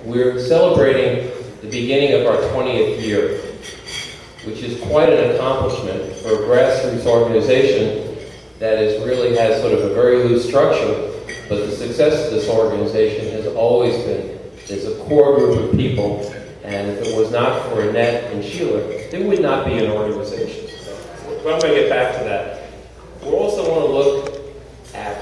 We're celebrating the beginning of our 20th year, which is quite an accomplishment for a grassroots organization that really has sort of a very loose structure, but the success of this organization has always been there's a core group of people, and if it was not for Annette and Sheila, there would not be an organization. But I'm going to get back to that. We also want to look at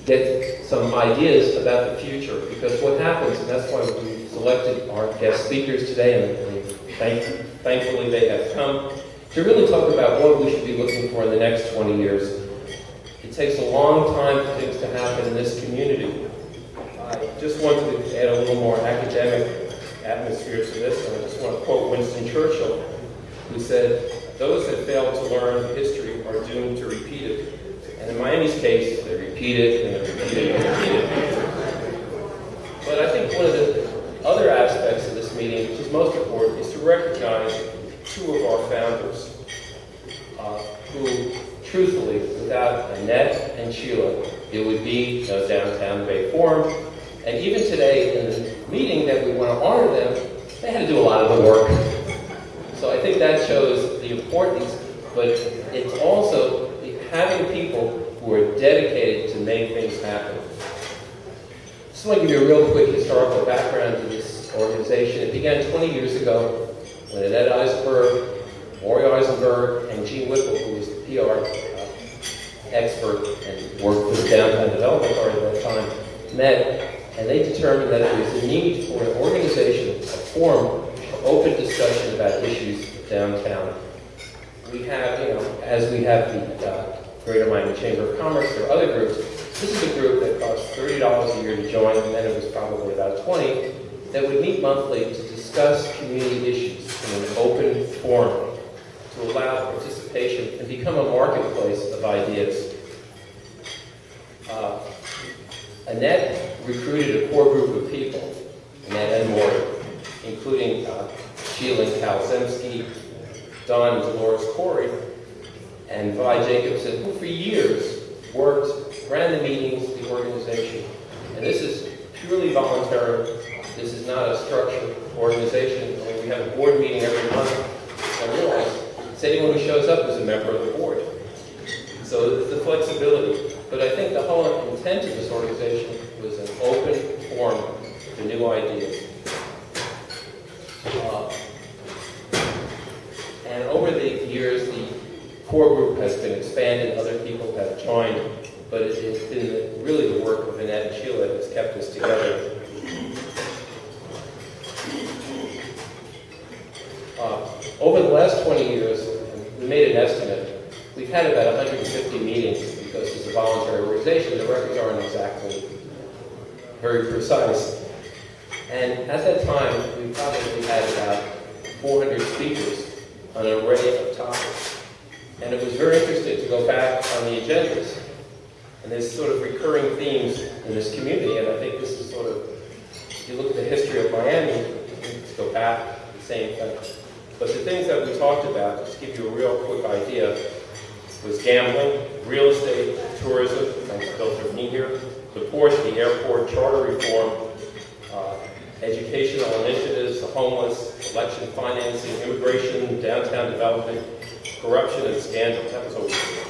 get some ideas about the future, because what happens, and that's why we selected our guest speakers today, and thankfully they have come, to really talk about what we should be looking for in the next 20 years. It takes a long time for things to happen in this community. I just wanted to add a little more academic atmosphere to this, and I just want to quote Winston Churchill, who said, "Those that fail to learn history are doomed to repeat it." And in Miami's case, they repeat it, and they repeat it, and repeat it. But I think one of the other aspects of this meeting, which is most important, is to recognize two of our founders, who, truthfully, without Annette and Sheila, it would be no Downtown Bay Forum. And even today, in the meeting that we want to honor them, they had to do a lot of the work. So I think that shows the importance, but it's also having people who are dedicated to make things happen. Just want to give you a real quick historical background to this organization. It began 20 years ago when Annette Eisenberg, Maury Eisenberg, and Gene Whipple, who was the PR expert and worked for the Downtown Development Authority at that time, met, and they determined that there was a need for an organization, a forum, for open discussion about issues downtown. We have, as we have the Greater Miami Chamber of Commerce, there are other groups. This is a group that costs $30 a year to join, and then it was probably about $20, that would meet monthly to discuss community issues in an open forum, to allow participation and become a marketplace of ideas. Annette recruited a core group of people, Annette and Maury, including Sheila and Cal Zemsky, Don and Dolores Corey, and Vi Jacobson, who for years ran the meetings, the organization. And this is purely voluntary. This is not a structured organization. We have a board meeting every month. I realize anyone who shows up is a member of the board. So there's the flexibility. But I think the whole intent of this organization was an open forum for new ideas. And over the years, the core group has been expanded, other people have joined, but it's been really the work of Annette and Sheila that's kept us together. Over the last 20 years, we made an estimate, we've had about 150 meetings because it's a voluntary organization. The records aren't exactly very precise. And at that time, we probably had about 400 speakers on an array of topics. And it was very interesting to go back on the agendas. And there's sort of recurring themes in this community, and I think this is sort of, if you look at the history of Miami, let's go back, the same thing. But the things that we talked about, just to give you a real quick idea, was gambling, real estate, tourism, thanks to Bill Trevini here, the port, the airport, charter reform, educational initiatives, the homeless, election financing, immigration, downtown development, corruption and scandal. That was over here.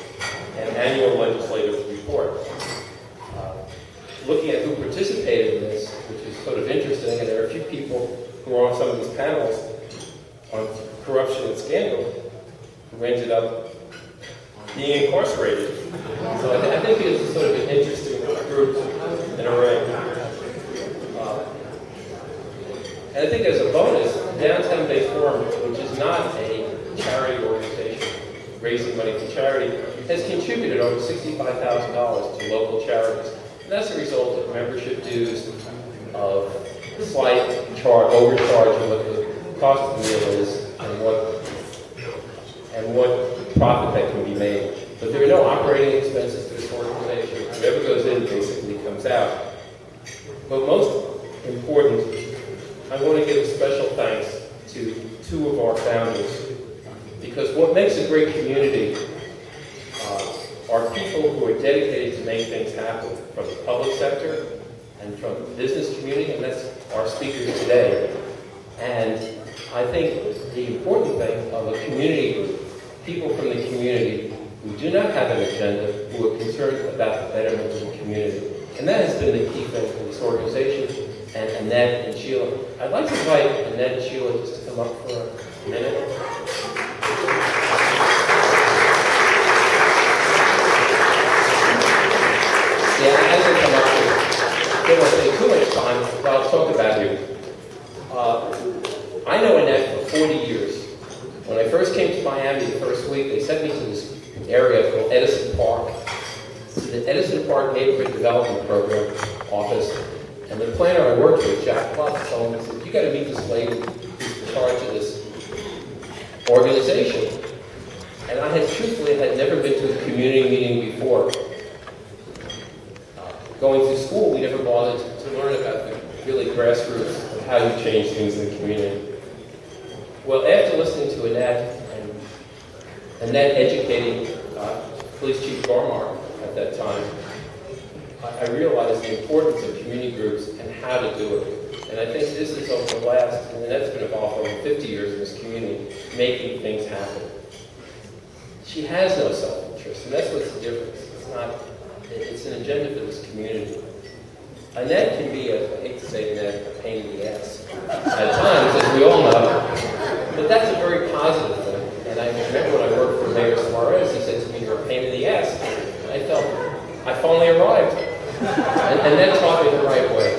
And annual legislative report. Looking at who participated in this, which is sort of interesting, and there are a few people who are on some of these panels on corruption and scandal who ended up being incarcerated. So I think it's sort of an interesting group and array. And I think as a bonus, Downtown Bay Forum, which is not a charity organization raising money for charity, has contributed over $65,000 to local charities. And that's a result of membership dues, of slight overcharge of what the cost of the meal is, and what profit that can be made. But there are no operating expenses to this organization. Whatever goes in basically comes out. But most important, I want to give special thanks to two of our founders, because what makes a great community are people who are dedicated to make things happen, from the public sector and and from the business community, and that's our speakers today. And I think the important thing of a community group, people from the community who do not have an agenda, who are concerned about the betterment of the community. And that has been the key thing for this organization. And Annette and Sheila. I'd like to invite Annette and Sheila just to come up for a minute. Yeah, as they come up, they won't take too much time, but I'll talk about you. I know Annette for 40 years. When I first came to Miami the first week, they sent me to this area called Edison Park. The Edison Park Neighborhood Development Program office. And the planner I worked with, Jack Pluff, told me, said, you got to meet this lady who's in charge of this organization. And I had truthfully had never been to a community meeting before. Going through school, we never bothered to learn about the really grassroots of how you change things in the community. Well, after listening to Annette, and Annette educating Police Chief Garmar at that time, I realized the importance of community groups and how to do it. And I think this is over the last, and Annette's been involved for over 50 years in this community, making things happen. She has no self-interest, and that's what's the difference. It's an agenda for this community. Annette can be, I hate to say Annette, a pain in the ass at times, as we all know. But that's a very positive thing. And I remember when I worked for Mayor Suarez, he said to me, you're a pain in the ass. And I felt, I finally arrived. And that taught me the right way.